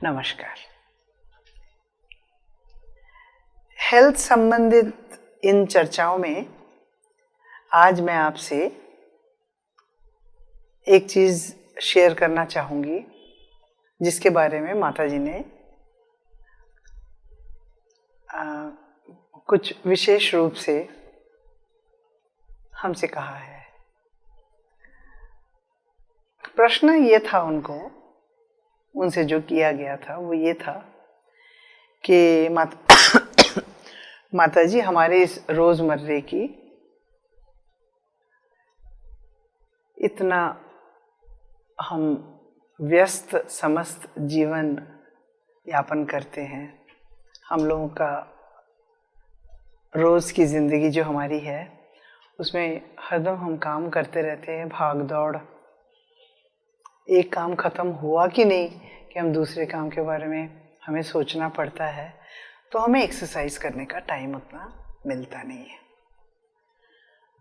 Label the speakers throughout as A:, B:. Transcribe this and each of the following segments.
A: नमस्कार। हेल्थ संबंधित इन चर्चाओं में आज मैं आपसे एक चीज़ शेयर करना चाहूँगी जिसके बारे में माताजी ने कुछ विशेष रूप से हमसे कहा है। प्रश्न ये था उनसे जो किया गया था वो ये था कि माताजी हमारे इस रोजमर्रे की इतना हम व्यस्त समस्त जीवन यापन करते हैं, हम लोगों का रोज की जिंदगी जो हमारी है उसमें हरदम हम काम करते रहते हैं, भाग दौड़। एक काम खत्म हुआ कि नहीं कि हम दूसरे काम के बारे में हमें सोचना पड़ता है, तो हमें एक्सरसाइज करने का टाइम उतना मिलता नहीं है।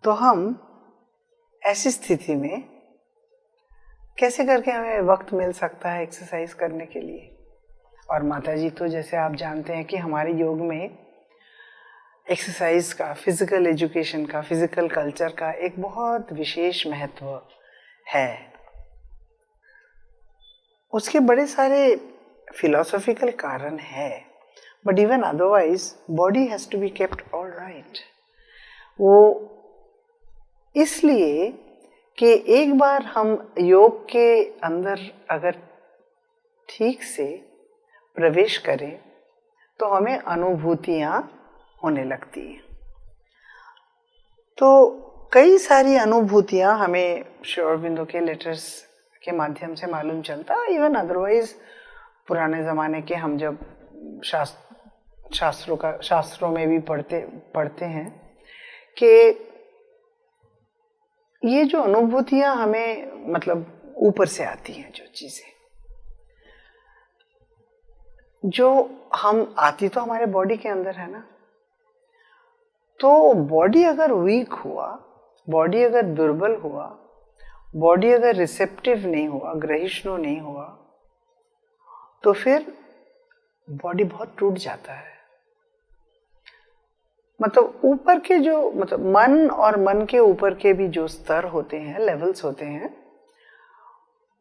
A: तो हम ऐसी स्थिति में कैसे करके हमें वक्त मिल सकता है एक्सरसाइज करने के लिए। और माताजी तो जैसे आप जानते हैं कि हमारे योग में एक्सरसाइज का, फिजिकल एजुकेशन का, फिजिकल कल्चर का एक बहुत विशेष महत्व है। उसके बड़े सारे फिलोसॉफिकल कारण है, but even otherwise body has to be kept all right. वो इसलिए कि एक बार हम योग के अंदर अगर ठीक से प्रवेश करें तो हमें अनुभूतियां होने लगती हैं। तो कई सारी अनुभूतियां हमें श्री अरबिंदो के लेटर्स के माध्यम से मालूम चलता है। इवन अदरवाइज पुराने ज़माने के हम जब शास्त्रों में भी पढ़ते हैं कि ये जो अनुभूतियां हमें मतलब ऊपर से आती हैं, जो चीज़ें जो हम आती तो हमारे बॉडी के अंदर है ना। तो बॉडी अगर वीक हुआ, बॉडी अगर दुर्बल हुआ, बॉडी अगर रिसेप्टिव नहीं हुआ, ग्रहिष्णु नहीं हुआ, तो फिर बॉडी बहुत टूट जाता है। मतलब ऊपर के जो मन और मन के ऊपर के भी जो स्तर होते हैं, लेवल्स होते हैं,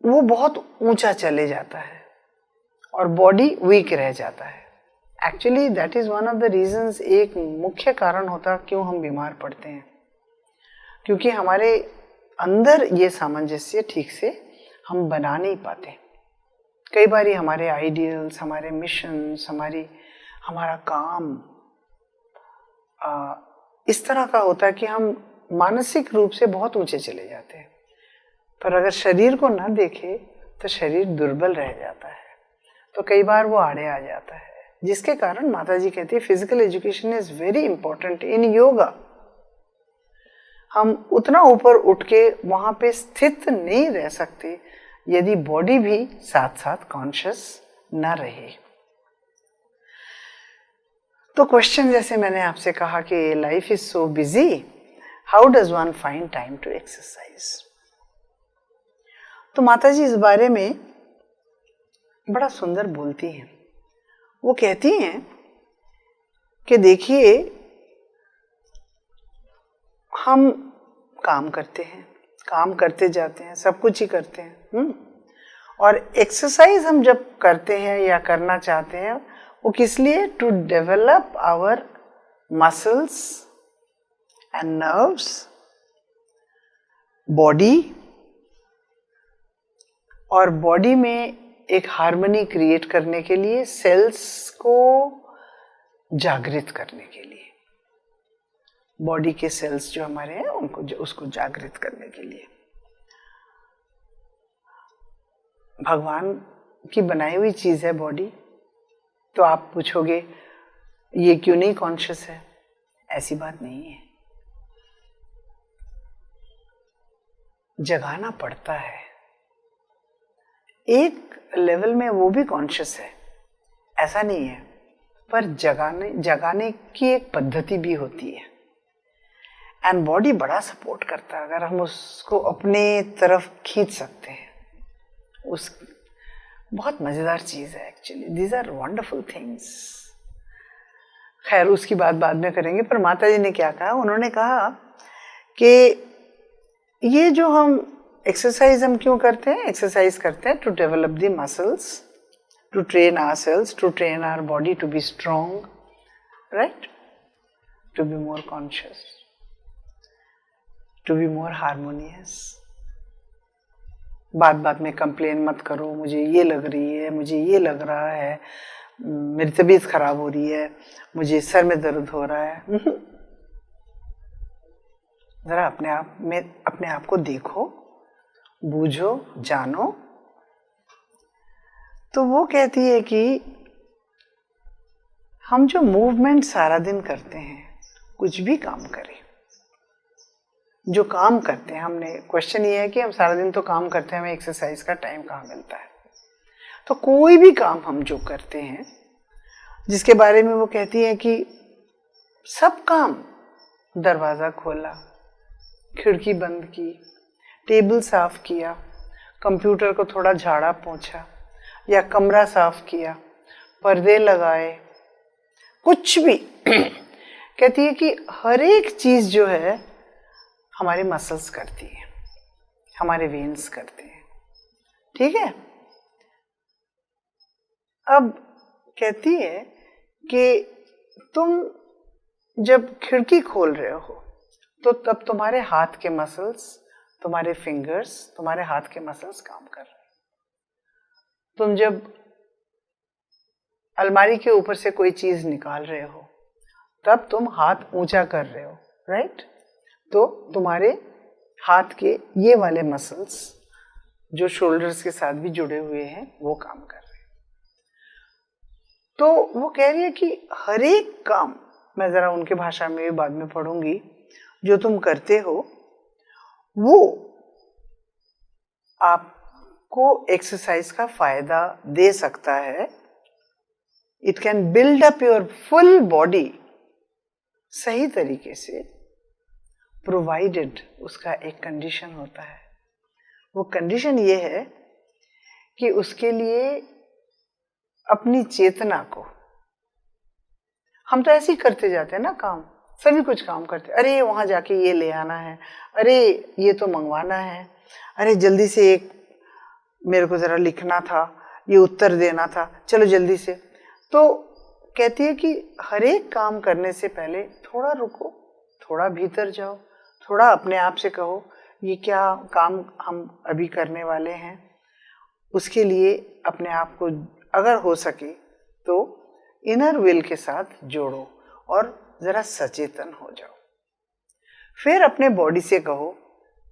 A: वो बहुत ऊंचा चले जाता है और बॉडी वीक रह जाता है। Actually that is one of the reasons, एक मुख्य कारण होता क्यों हम बीमार पड़ते हैं, क्योंकि हमारे अंदर ये सामंजस्य ठीक से हम बना नहीं पाते। कई बार हमारे आइडियल्स, हमारे मिशंस, हमारा काम इस तरह का होता है कि हम मानसिक रूप से बहुत ऊंचे चले जाते हैं, पर अगर शरीर को ना देखे तो शरीर दुर्बल रह जाता है, तो कई बार वो आड़े आ जाता है। जिसके कारण माताजी कहती है physical education is very important in yoga. हम उतना ऊपर उठ के वहां पे स्थित नहीं रह सकते यदि बॉडी भी साथ साथ कॉन्शियस ना रहे। तो क्वेश्चन जैसे मैंने आपसे कहा कि life is so busy, how does one find time to exercise. तो माताजी इस बारे में बड़ा सुंदर बोलती हैं। वो कहती हैं कि देखिए, हम काम करते हैं, काम करते जाते हैं, सब कुछ ही करते हैं, और एक्सरसाइज हम जब करते हैं या करना चाहते हैं वो किस लिए? To develop our muscles and nerves, body, और बॉडी में एक हार्मनी क्रिएट करने के लिए, सेल्स को जागृत करने के लिए, बॉडी के सेल्स जो हमारे हैं उसको जागृत करने के लिए। भगवान की बनाई हुई चीज है बॉडी। तो आप पूछोगे ये क्यों नहीं कॉन्शियस है? ऐसी बात नहीं है, जगाना पड़ता है। एक लेवल में वो भी कॉन्शियस है, ऐसा नहीं है, पर जगाने की एक पद्धति भी होती है। एंड बॉडी बड़ा सपोर्ट करता है अगर हम उसको अपने तरफ खींच सकते हैं। बहुत मज़ेदार चीज़ है actually, these are wonderful things. खैर उसकी बात बाद में करेंगे, पर माता जी ने क्या कहा, उन्होंने कहा कि ये जो हम एक्सरसाइज हम क्यों करते हैं, एक्सरसाइज करते हैं to develop the muscles, to train ourselves, to train our body to be strong, right, to be more conscious, to be more harmonious. बात बात में कंप्लेन मत करो, मुझे ये लग रही है, मुझे ये लग रहा है, मेरी तबीयत खराब हो रही है, मुझे सर में दर्द हो रहा है। जरा अपने आप को देखो, बूझो, जानो। तो वो कहती है कि हम जो मूवमेंट सारा दिन करते हैं, कुछ भी काम करें, जो काम करते हैं, हमने क्वेश्चन ये है कि हम सारा दिन तो काम करते हैं, हमें एक्सरसाइज का टाइम कहाँ मिलता है। तो कोई भी काम हम जो करते हैं, जिसके बारे में वो कहती है कि सब काम, दरवाज़ा खोला, खिड़की बंद की, टेबल साफ किया, कंप्यूटर को थोड़ा झाड़ा पोंछा, या कमरा साफ किया, पर्दे लगाए, कुछ भी कहती है कि हर एक चीज़ जो है हमारे मसल्स करती है, हमारे वेन्स करते हैं, ठीक है। अब कहती है कि तुम जब खिड़की खोल रहे हो तो तब तुम्हारे हाथ के मसल्स, तुम्हारे फिंगर्स, तुम्हारे हाथ के मसल्स काम कर रहे हैं। तुम जब अलमारी के ऊपर से कोई चीज निकाल रहे हो तब तुम हाथ ऊंचा कर रहे हो, राइट। तो तुम्हारे हाथ के ये वाले मसल्स जो शोल्डर्स के साथ भी जुड़े हुए हैं वो काम कर रहे हैं। तो वो कह रही है कि हर एक काम, मैं जरा उनके भाषा में भी बाद में पढ़ूंगी, जो तुम करते हो वो आपको एक्सरसाइज का फायदा दे सकता है। It can build up your full body सही तरीके से, प्रोवाइडेड उसका एक कंडीशन होता है। वो कंडीशन ये है कि उसके लिए अपनी चेतना को, हम तो ऐसे ही करते जाते हैं ना काम, सभी कुछ काम करते, अरे वहां जाके ये ले आना है, अरे ये तो मंगवाना है, अरे जल्दी से एक मेरे को जरा लिखना था, ये उत्तर देना था, चलो जल्दी से। तो कहती है कि हर एक काम करने से पहले थोड़ा रुको, थोड़ा भीतर जाओ, थोड़ा अपने आप से कहो ये क्या काम हम अभी करने वाले हैं। उसके लिए अपने आप को अगर हो सके तो इनर विल के साथ जोड़ो और जरा सचेतन हो जाओ। फिर अपने बॉडी से कहो,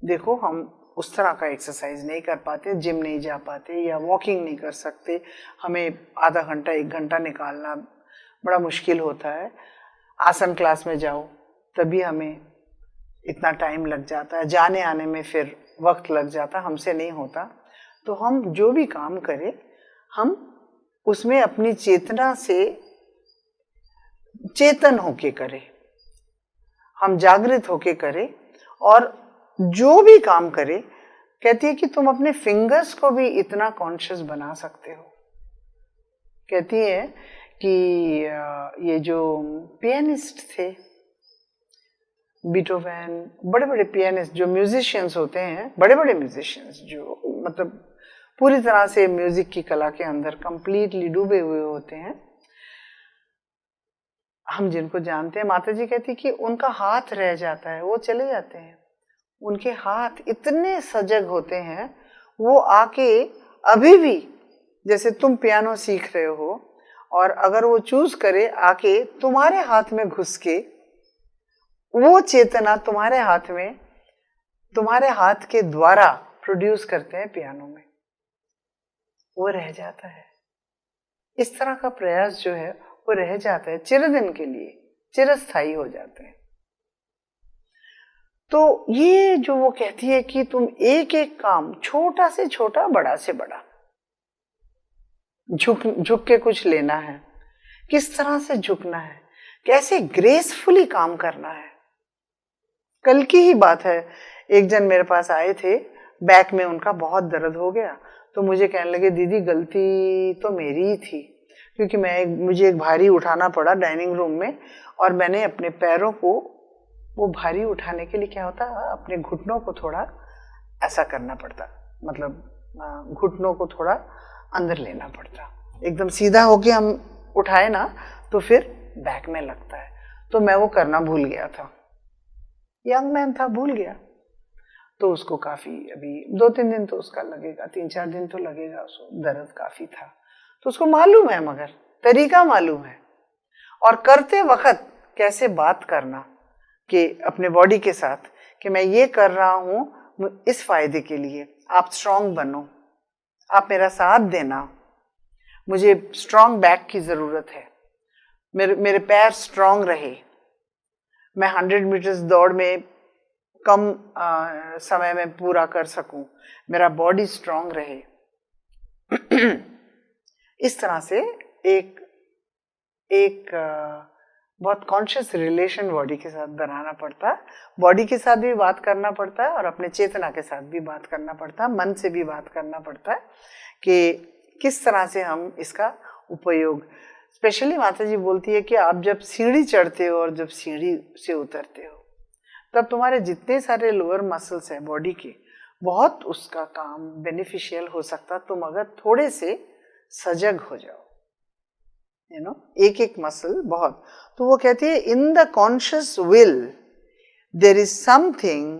A: देखो हम उस तरह का एक्सरसाइज नहीं कर पाते, जिम नहीं जा पाते या वॉकिंग नहीं कर सकते, हमें आधा घंटा 1 घंटा निकालना बड़ा मुश्किल होता है। आसन क्लास में जाओ तभी हमें इतना टाइम लग जाता है, जाने आने में फिर वक्त लग जाता, हमसे नहीं होता। तो हम जो भी काम करें हम उसमें अपनी चेतना से चेतन होके करें, हम जागृत होके करें। और जो भी काम करें, कहती है कि तुम अपने फिंगर्स को भी इतना कॉन्शियस बना सकते हो। कहती है कि ये जो पियानिस्ट थे, बीटोवेन, बड़े बड़े पियानिस्ट जो म्यूजिशियंस होते हैं, बड़े बड़े म्यूजिशियंस जो मतलब पूरी तरह से म्यूजिक की कला के अंदर कंप्लीटली डूबे हुए होते हैं, हम जिनको जानते हैं, माता जी कहती कि उनका हाथ रह जाता है, वो चले जाते हैं, उनके हाथ इतने सजग होते हैं, वो आके अभी भी जैसे तुम पियानो सीख रहे हो और अगर वो चूज करे आके तुम्हारे हाथ में घुस के वो चेतना तुम्हारे हाथ में, तुम्हारे हाथ के द्वारा प्रोड्यूस करते हैं पियानो में, वो रह जाता है। इस तरह का प्रयास जो है वो रह जाता है, चिरदिन के लिए चिरस्थायी हो जाते हैं। तो ये जो वो कहती है कि तुम एक एक काम, छोटा से छोटा, बड़ा से बड़ा, झुक के कुछ लेना है, किस तरह से झुकना है, कैसे ग्रेसफुली काम करना है। कल की ही बात है, एक जन मेरे पास आए थे, बैक में उनका बहुत दर्द हो गया, तो मुझे कहने लगे दीदी गलती तो मेरी ही थी, क्योंकि मुझे एक भारी उठाना पड़ा डाइनिंग रूम में, और मैंने अपने पैरों को वो भारी उठाने के लिए क्या होता, अपने घुटनों को थोड़ा ऐसा करना पड़ता, मतलब घुटनों को थोड़ा अंदर लेना पड़ता। एकदम सीधा होके हम उठाए ना तो फिर बैक में लगता है, तो मैं वो करना भूल गया था। यंग मैन था, भूल गया। तो उसको काफी, अभी 2-3 दिन तो उसका लगेगा, 3-4 दिन तो लगेगा, उसको दर्द काफी था। तो उसको मालूम है, मगर तरीका मालूम है। और करते वक्त कैसे बात करना कि अपने बॉडी के साथ कि मैं ये कर रहा हूं इस फायदे के लिए, आप स्ट्रांग बनो, आप मेरा साथ देना, मुझे स्ट्रांग बैक की जरूरत है, मेरे पैर स्ट्रांग रहे, मैं 100 मीटर्स दौड़ में कम समय में पूरा कर सकूं, मेरा बॉडी स्ट्रांग रहे। इस तरह से एक बहुत कॉन्शियस रिलेशन बॉडी के साथ बनाना पड़ता है। बॉडी के साथ भी बात करना पड़ता है और अपने चेतना के साथ भी बात करना पड़ता है, मन से भी बात करना पड़ता है कि किस तरह से हम इसका उपयोग। स्पेशली माता जी बोलती है कि आप जब सीढ़ी चढ़ते हो और जब सीढ़ी से उतरते हो, तब तुम्हारे जितने सारे लोअर मसल्स हैं बॉडी के, बहुत उसका काम बेनिफिशियल हो सकता तुम अगर थोड़े से सजग हो जाओ, यू नो, एक एक मसल बहुत। तो वो कहती है in the conscious will there is something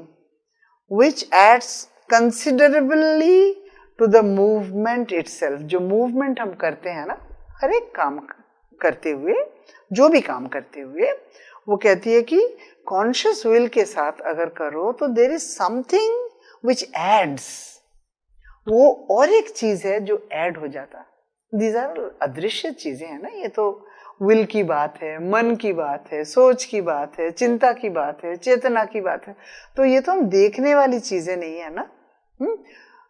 A: which aids considerably to the movement itself. जो मूवमेंट हम करते हैं ना, हर एक काम करते हुए, जो भी काम करते हुए, वो कहती है कि कॉन्शियस विल के साथ अगर करो तो there is something which aids, वो और एक चीज है जो ऐड हो जाता। दीज आर अदृश्य चीजें हैं ना, ये तो विल की बात है, मन की बात है, सोच की बात है, चिंता की बात है, चेतना की बात है। तो ये तो हम देखने वाली चीजें नहीं है ना।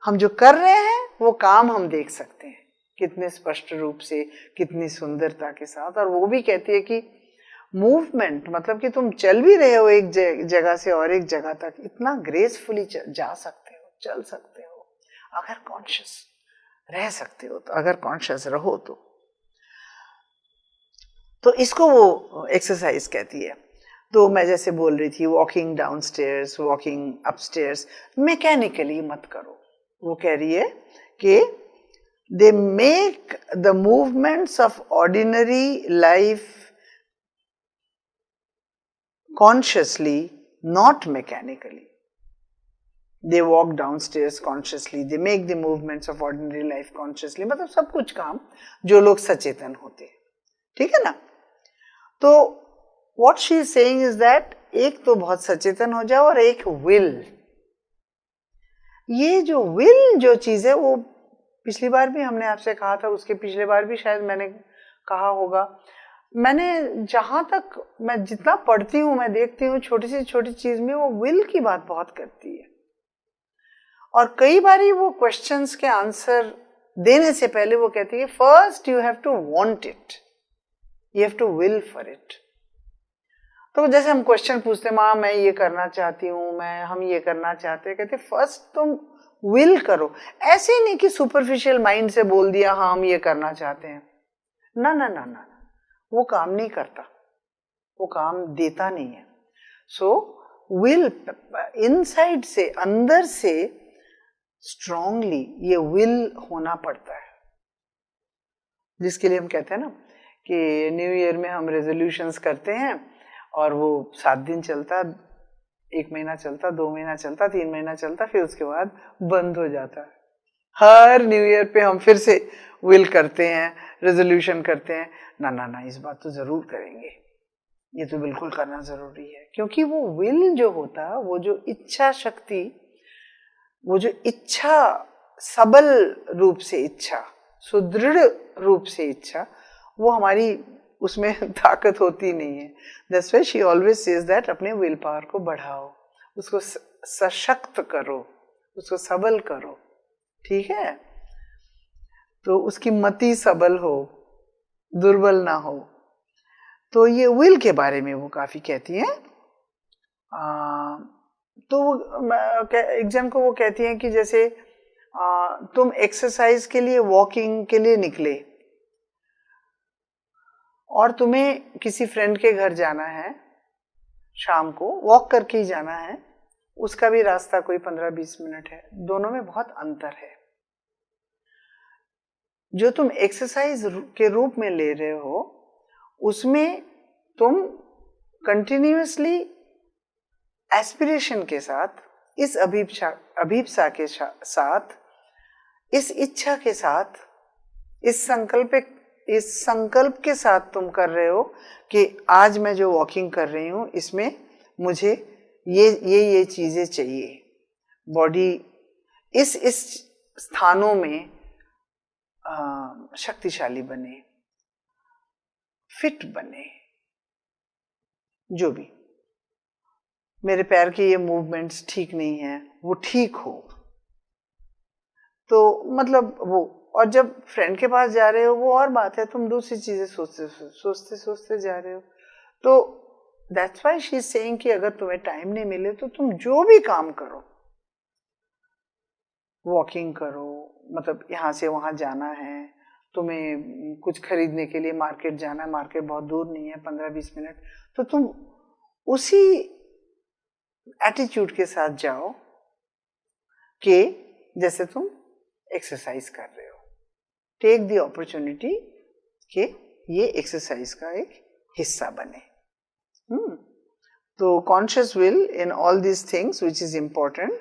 A: हम जो कर रहे हैं वो काम हम देख सकते हैं कितने स्पष्ट रूप से, कितनी सुंदरता के साथ। और वो भी कहती है कि मूवमेंट मतलब कि तुम चल भी रहे हो एक जगह से और एक जगह तक, इतना ग्रेसफुली जा सकते हो, चल सकते हो अगर कॉन्शियस रह सकते हो, तो अगर कॉन्शियस रहो तो इसको वो एक्सरसाइज कहती है। तो मैं जैसे बोल रही थी walking down stairs, walking upstairs, mechanically मत करो। वो कह रही है कि they make the movements of ordinary life consciously, not mechanically. They walk downstairs consciously. They make the movements of ordinary life consciously. मतलब सब कुछ काम जो लोग सचेतन होते हैं, ठीक है ना। तो what she is saying is that एक तो बहुत सचेतन हो जाओ और एक will। ये जो will जो चीज है वो पिछली बार भी हमने आपसे कहा था, उसके पिछले बार भी शायद मैंने कहा होगा। मैंने जहां तक मैं जितना पढ़ती हूँ, मैं देखती हूँ छोटी सी छोटी चीज में वो विल की बात बहुत करती है। और कई बारी वो क्वेश्चंस के आंसर देने से पहले वो कहती है first you have to want it, you have to will for it. तो जैसे हम क्वेश्चन पूछते हैं, माँ मैं ये करना चाहती हूँ, हम ये करना चाहते हैं, कहते फर्स्ट तुम विल करो। ऐसे नहीं कि सुपरफिशियल माइंड से बोल दिया हाँ हम ये करना चाहते हैं, ना ना ना ना, वो काम नहीं करता, वो काम देता नहीं है। सो विल इनसाइड से, अंदर से स्ट्रांगली ये विल होना पड़ता है, जिसके लिए हम कहते हैं ना कि न्यू ईयर में हम रेजोल्यूशंस करते हैं और वो 7 दिन चलता, 1 महीना चलता, 2 महीना चलता, 3 महीना चलता, फिर उसके बाद बंद हो जाता है। हर न्यू ईयर पे हम फिर से विल करते हैं, रेजोल्यूशन करते हैं, ना ना ना इस बात तो जरूर करेंगे, ये तो बिल्कुल करना जरूरी है। क्योंकि वो विल जो होता है, वो जो इच्छा शक्ति, वो जो इच्छा, सबल रूप से इच्छा, सुदृढ़ रूप से इच्छा, वो हमारी उसमें ताकत होती नहीं है। That's why she always says that अपने विल पावर को बढ़ाओ, उसको सशक्त करो, उसको सबल करो, ठीक है। तो उसकी मति सबल हो, दुर्बल ना हो। तो ये विल के बारे में वो काफी कहती हैं। तो एग्जाम को वो कहती हैं कि जैसे तुम एक्सरसाइज के लिए, वॉकिंग के लिए निकले और तुम्हें किसी फ्रेंड के घर जाना है, शाम को वॉक करके ही जाना है, उसका भी रास्ता कोई 15-20 मिनट है, दोनों में बहुत अंतर है। जो तुम एक्सरसाइज के रूप में ले रहे हो उसमें तुम कंटिन्यूअसली एस्पिरेशन के साथ, इस अभीप्सा के साथ, इस इच्छा के साथ, इस संकल्प के साथ तुम कर रहे हो कि आज मैं जो वॉकिंग कर रही हूँ इसमें मुझे ये चीजें चाहिए। बॉडी इस स्थानों में शक्तिशाली बने, फिट बने, जो भी मेरे पैर के ये मूवमेंट्स ठीक नहीं है वो ठीक हो। तो मतलब वो, और जब फ्रेंड के पास जा रहे हो वो और बात है, तुम दूसरी चीजें सोचते जा रहे हो। तो that's why she is saying कि अगर तुम्हें टाइम नहीं मिले तो तुम जो भी काम करो, वॉकिंग करो, मतलब यहाँ से वहां जाना है, तुम्हें कुछ खरीदने के लिए मार्केट जाना है, मार्केट बहुत दूर नहीं है, 15-20 मिनट, तो तुम उसी एटीट्यूड के साथ जाओ कि जैसे तुम एक्सरसाइज कर रहे हो। टेक द अपॉर्चुनिटी कि ये एक्सरसाइज का एक हिस्सा बने। तो conscious will in all these things which is important,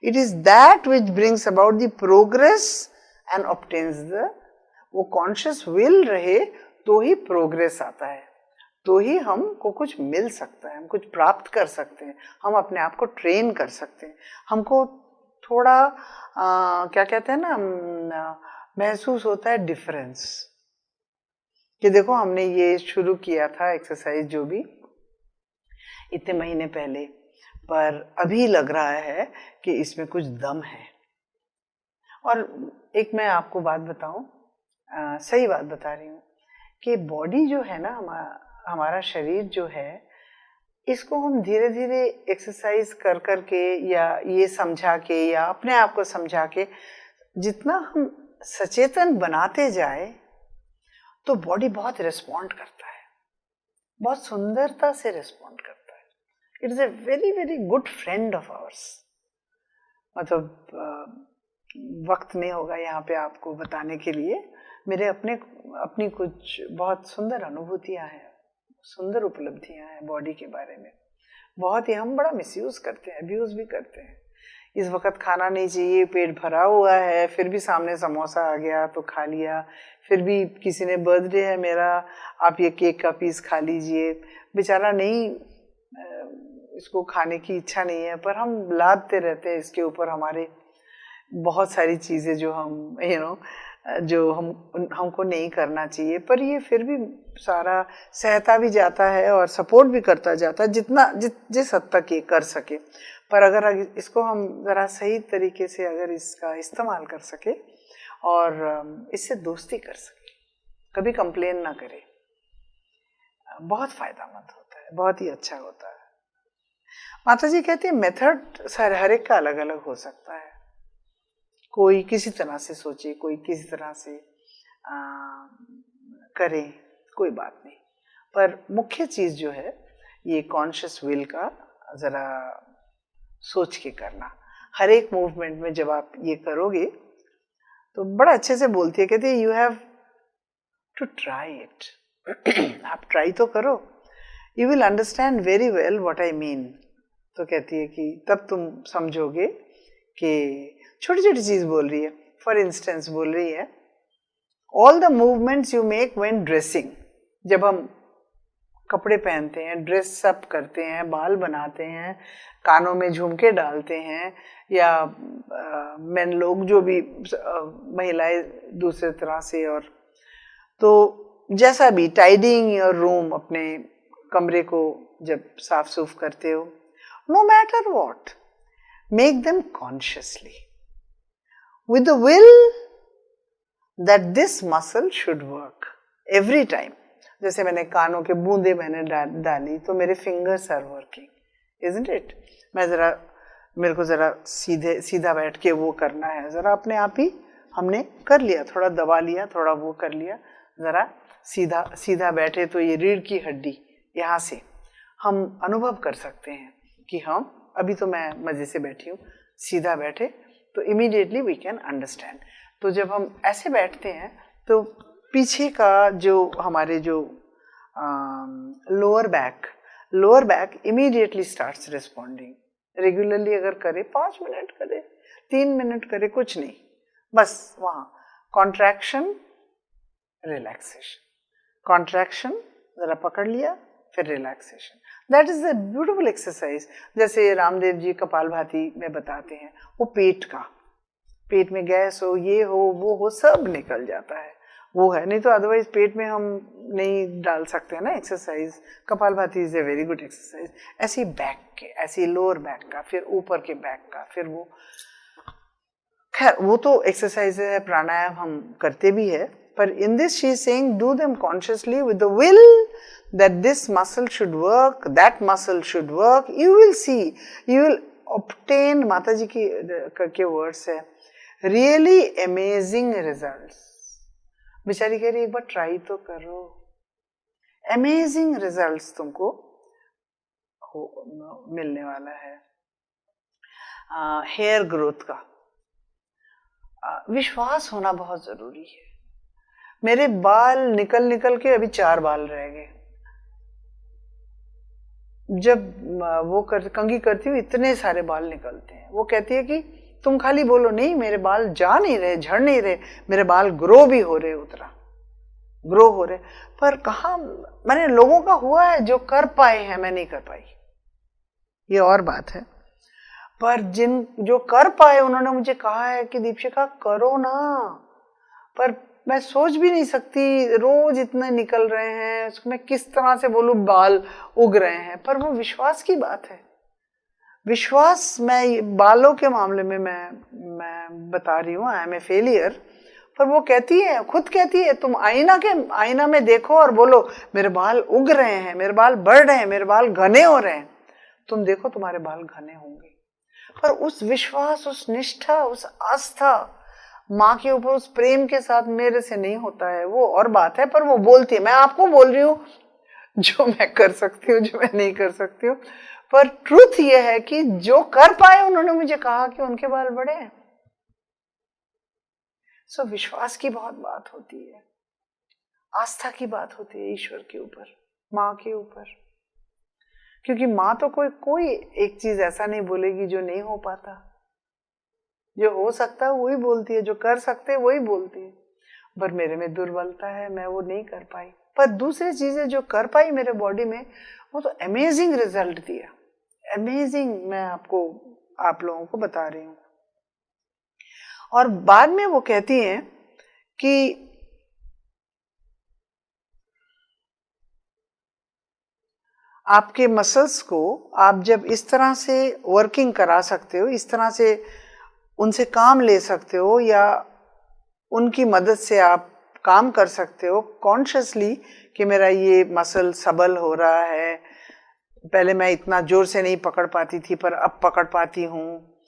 A: it is that which brings about the progress and obtains the, वो कॉन्शियस विल रहे तो ही प्रोग्रेस आता है, तो ही हमको कुछ मिल सकता है, हम कुछ प्राप्त कर सकते हैं, हम अपने आप को ट्रेन कर सकते हैं, हमको थोड़ा क्या कहते हैं ना, महसूस होता है डिफरेंस कि देखो हमने ये शुरू किया था एक्सरसाइज जो भी इतने महीने पहले, पर अभी लग रहा है कि इसमें कुछ दम है। और एक मैं आपको बात बताऊं, सही बात बता रही हूँ कि बॉडी जो है ना, हमारा शरीर जो है, इसको हम धीरे धीरे एक्सरसाइज कर करके या ये समझा के या अपने आप को समझा के जितना हम सचेतन बनाते जाए तो बॉडी बहुत रिस्पॉन्ड करता है, बहुत सुंदरता से रिस्पॉन्ड करता है। It is a very very good friend of hours. मतलब वक्त नहीं होगा यहाँ पे आपको बताने के लिए, मेरे अपनी कुछ बहुत सुंदर अनुभूतियां हैं, सुंदर उपलब्धियां हैं बॉडी के बारे में। बहुत ही हम बड़ा मिसयूज करते हैं, अब्यूज भी करते हैं। इस वक्त खाना नहीं चाहिए, पेट भरा हुआ है, फिर भी सामने समोसा आ गया तो खा लिया, फिर भी किसी ने बर्थडे है मेरा, आप ये केक का पीस खा लीजिए, बेचारा नहीं, इसको खाने की इच्छा नहीं है, पर हम लादते रहते हैं इसके ऊपर हमारे बहुत सारी चीज़ें जो हम जो हमको नहीं करना चाहिए, पर ये फिर भी सारा सहता भी जाता है और सपोर्ट भी करता जाता है जिस हद तक ये कर सके। पर अगर इसको हम ज़रा सही तरीके से अगर इसका इस्तेमाल कर सके और इससे दोस्ती कर सके, कभी कंप्लेन ना करे, बहुत फायदामंद होता है, बहुत ही अच्छा होता है। माता जी कहती है मेथड हर एक का अलग अलग हो सकता है, कोई किसी तरह से सोचे, कोई किसी तरह से करे, कोई बात नहीं, पर मुख्य चीज जो है ये कॉन्शियस विल का जरा सोच के करना। हर एक मूवमेंट में जब आप ये करोगे तो बड़ा अच्छे से बोलती है, कहती है you have to try it. आप ट्राई तो करो, you will understand very well what I mean. तो कहती है कि तब तुम समझोगे कि छोटी छोटी चीज बोल रही है। फॉर इंस्टेंस बोल रही है all the movements you make when dressing, जब हम कपड़े पहनते हैं, ड्रेस अप करते हैं, बाल बनाते हैं, कानों में झुमके डालते हैं, या मेन लोग जो भी महिलाएं दूसरे तरह से, और तो जैसा भी टाइडिंग योर रूम, अपने कमरे को जब साफ सुफ करते हो, no matter what, make them consciously with the will that this muscle should work every time. जैसे मैंने कानों के बूंदे मैंने डाली तो मेरे fingers are working, isn't it? मैं जरा मेरे को ज़रा सीधा बैठ के वो करना है, ज़रा अपने आप ही हमने कर लिया, थोड़ा दबा लिया, थोड़ा वो कर लिया, ज़रा सीधा बैठे तो ये रीढ़ की हड्डी यहाँ से हम अनुभव कर सकते हैं कि हम अभी तो मैं मज़े से बैठी हूँ, सीधा बैठे तो इमीडिएटली वी कैन अंडरस्टैंड। तो जब हम ऐसे बैठते हैं तो पीछे का जो हमारे जो lower back immediately starts responding. Regularly अगर करे, 5 मिनट करे, 3 मिनट करे, कुछ नहीं, बस वहाँ कॉन्ट्रैक्शन रिलैक्सेशन, कॉन्ट्रैक्शन ज़रा पकड़ लिया, फिर relaxation. That is a beautiful exercise. जैसे रामदेव जी कपालभाति में बताते हैं, वो पेट में गैस हो, ये हो, वो हो, सब निकल जाता है, वो है। नहीं तो अदरवाइज पेट में हम नहीं डाल सकते हैं ना exercise. Kapalbhati is a very good exercise. ऐसे बैक के, ऐसे लोअर बैक का, फिर ऊपर के बैक का, फिर वो, खैर वो तो एक्सरसाइज है, प्राणायाम हम करते भी है, पर in this she is saying do them consciously with the will that this muscle should work, that muscle should work. You will see, you will obtain, माता जी के वर्ड्स है, really amazing results. बेचारी कह रही एक बार ट्राई तो करो, amazing results तुमको मिलने वाला है। हेयर ग्रोथ का विश्वास होना बहुत जरूरी है। मेरे बाल निकल के अभी 4 बाल रह गए। जब वो कंघी करती हूँ इतने सारे बाल निकलते हैं। वो कहती है कि तुम खाली बोलो, नहीं मेरे बाल जा नहीं रहे, झड़ नहीं रहे, मेरे बाल ग्रो भी हो रहे, ग्रो हो रहे। पर कहाँ, मैंने लोगों का हुआ है जो कर पाए हैं, मैं नहीं कर पाई, ये और बात है। पर जो कर पाए उन्होंने मुझे कहा है कि दीपशिखा करो ना, पर मैं सोच भी नहीं सकती, रोज इतने निकल रहे हैं, उसमें किस तरह से बोलूं बाल उग रहे हैं। पर वो विश्वास की बात है, विश्वास। मैं बालों के मामले में मैं बता रही हूँ, आई एम ए फेलियर। पर वो कहती है, खुद कहती है, तुम आईना में देखो और बोलो मेरे बाल उग रहे हैं, मेरे बाल बढ़ रहे हैं, मेरे बाल घने हो रहे हैं, तुम देखो तुम्हारे बाल घने होंगे। पर उस विश्वास, उस निष्ठा, उस आस्था, माँ के ऊपर उस प्रेम के साथ मेरे से नहीं होता है, वो और बात है। पर वो बोलती है, मैं आपको बोल रही हूँ जो मैं कर सकती हूँ, जो मैं नहीं कर सकती हूँ। पर ट्रूथ ये है कि जो कर पाए उन्होंने मुझे कहा कि उनके बाल बड़े हैं। सो विश्वास की बहुत बात होती है, आस्था की बात होती है ईश्वर के ऊपर, माँ के ऊपर। क्योंकि माँ तो कोई एक चीज ऐसा नहीं बोलेगी जो नहीं हो पाता। जो हो सकता है वही बोलती है, जो कर सकते हैं वही बोलती है। पर मेरे में दुर्बलता है, मैं वो नहीं कर पाई। पर दूसरी चीजें जो कर पाई मेरे बॉडी में, वो तो अमेजिंग रिजल्ट दिया, अमेजिंग। मैं आप लोगों को बता रही हूँ। और बाद में वो कहती हैं कि आपके मसल्स को आप जब इस तरह से वर्किंग करा सकते हो, इस तरह से उनसे काम ले सकते हो, या उनकी मदद से आप काम कर सकते हो कॉन्शियसली कि मेरा ये मसल सबल हो रहा है। पहले मैं इतना जोर से नहीं पकड़ पाती थी, पर अब पकड़ पाती हूँ।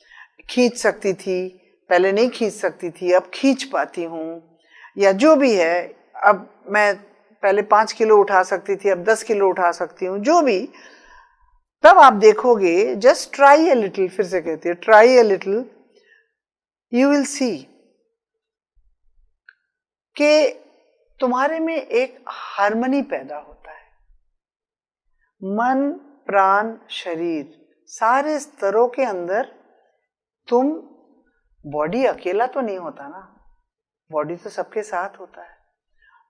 A: खींच सकती थी, पहले नहीं खींच सकती थी, अब खींच पाती हूँ। या जो भी है, अब मैं पहले 5 किलो उठा सकती थी, अब 10 किलो उठा सकती हूँ, जो भी। तब आप देखोगे, जस्ट ट्राई अ लिटिल, फिर से कहती है try a little, you will सी कि तुम्हारे में एक हार्मनी पैदा होता है। मन, प्राण, शरीर, सारे स्तरों के अंदर तुम, बॉडी अकेला तो नहीं होता ना, बॉडी तो सबके साथ होता है।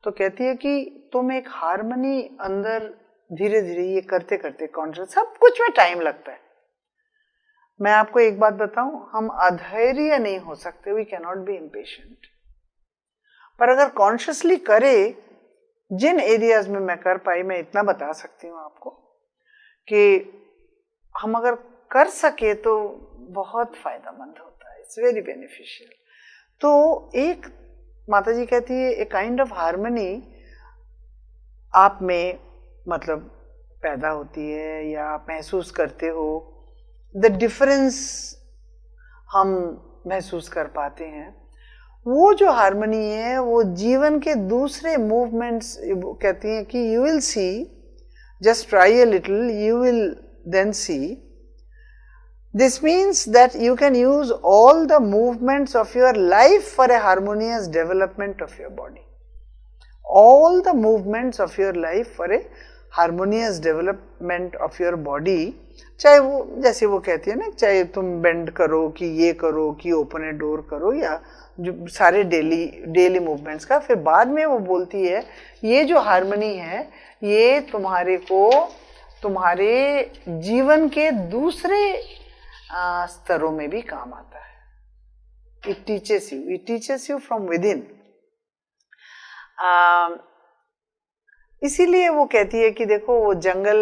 A: तो कहती है कि तुम एक हार्मनी अंदर धीरे धीरे ये करते करते, कॉन्शियस, सब कुछ में टाइम लगता है। मैं आपको एक बात बताऊं, हम अधैर्य नहीं हो सकते, we can not be impatient. पर अगर कॉन्शियसली करे, जिन एरियाज में मैं कर पाई, मैं इतना बता सकती हूँ आपको कि हम अगर कर सके तो बहुत फायदेमंद होता है, इट्स वेरी बेनिफिशियल। तो एक माता जी कहती है, ए काइंड ऑफ हार्मनी आप में मतलब पैदा होती है, या आप महसूस करते हो, द डिफरेंस हम महसूस कर पाते हैं, वो जो हार्मनी है वो जीवन के दूसरे मूवमेंट्स कहती हैं कि you will see, just try a little, you will then see, this means that you can use all the movements of your life for a harmonious development of your body. All the movements of your life for a harmonious development of your body. चाहे वो जैसे वो कहती है ना, चाहे तुम bend करो कि ये करो कि ओपन ए डोर करो, या जो सारे डेली मूवमेंट्स का, फिर बाद में वो बोलती है ये जो हार्मनी है ये तुम्हारे को तुम्हारे जीवन के दूसरे स्तरों में भी काम आता है। It teaches you from with in. इसीलिए वो कहती है कि देखो, वो जंगल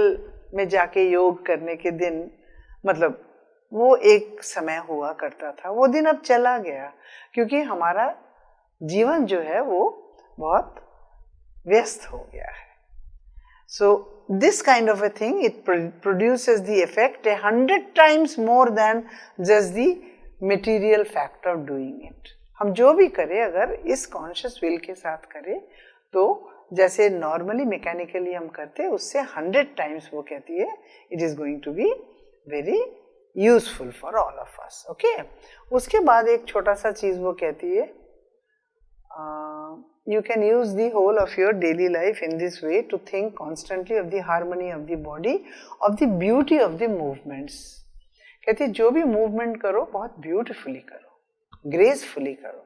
A: में जाके योग करने के दिन, मतलब वो एक समय हुआ करता था, वो दिन अब चला गया, क्योंकि हमारा जीवन जो है वो बहुत व्यस्त हो गया है। So this kind of a thing, it produces the effect 100 times more than just the material fact of doing it. हम जो भी करें अगर इस कॉन्शियस विल के साथ करें तो जैसे नॉर्मली मैकेनिकली हम करते हैं उससे 100 टाइम्स वो कहती है it is going to be very useful for all of us. Okay, उसके बाद एक छोटा सा चीज वो कहती है, you can use the whole of your daily life in this way to think constantly of the harmony of the body, of the beauty of the movements. कहती है जो भी मूवमेंट करो बहुत ब्यूटिफुली करो, ग्रेसफुली करो,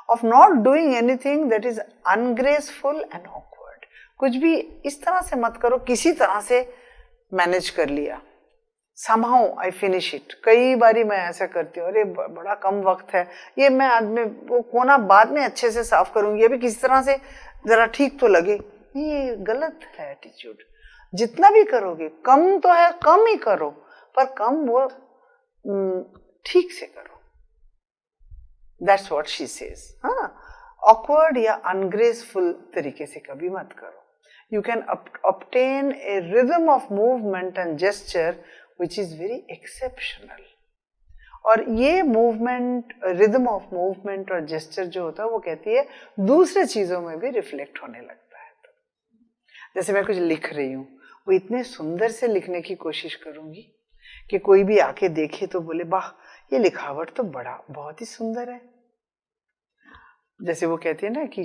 A: of not doing anything that is ungraceful and awkward. कुछ भी इस तरह से मत करो किसी तरह से मैनेज कर लिया, somehow I finish it। कई बारी मैं ऐसा करती हूँ, अरे बड़ा कम वक्त है, ये मैं आज में वो कोना बाद में अच्छे से साफ करूंगी, अभी किसी तरह से जरा ठीक तो लगे। ये गलत है एटीट्यूड। जितना भी करोगे कम तो है, कम ही करो, पर कम वो ठीक से करो। That's what she says. हाँ, ऑकवर्ड या अनग्रेसफुल तरीके से कभी मत करो। You can obtain a rhythm of movement and gesture which is very exceptional। और ये मूवमेंट, रिदम ऑफ मूवमेंट और जेस्चर जो होता है वो कहती है दूसरे चीजों में भी रिफ्लेक्ट होने लगता है। तो जैसे मैं कुछ लिख रही हूँ, वो इतने सुंदर से लिखने की कोशिश करूंगी कि कोई भी आके देखे तो बोले वाह, ये लिखावट तो बहुत ही सुंदर है। जैसे वो कहती है ना कि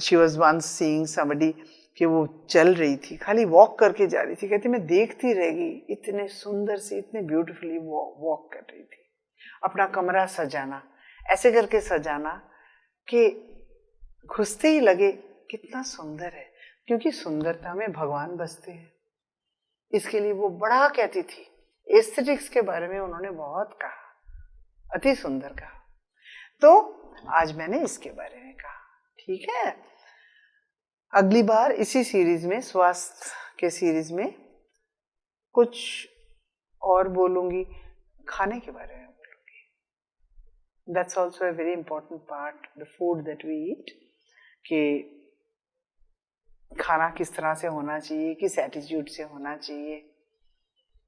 A: she was once seeing somebody कि वो चल रही थी, खाली वॉक करके जा रही थी, कहती मैं देखती रह गई, इतने सुंदर से, इतने ब्यूटीफुली वॉक कर रही थी। अपना कमरा सजाना, ऐसे करके सजाना कि घुसते ही लगे कितना सुंदर है, क्योंकि सुंदरता में भगवान बसते हैं। इसके लिए वो बड़ा कहती थी, एस्थेटिक्स के बारे में उन्होंने बहुत कहा, अति सुंदर कहा। तो आज मैंने इसके बारे में कहा, ठीक है। अगली बार इसी सीरीज में, स्वास्थ्य के सीरीज में कुछ और बोलूंगी, खाने के बारे में बोलूंगी। That's also a very important part, the food that we eat, कि खाना किस तरह से होना चाहिए, किस एटीट्यूड से होना चाहिए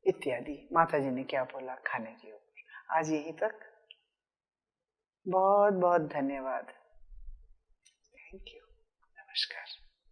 A: इत्यादि। माता जी ने क्या बोला खाने के ऊपर। आज यहीं तक, बहुत बहुत धन्यवाद। थैंक यू, नमस्कार।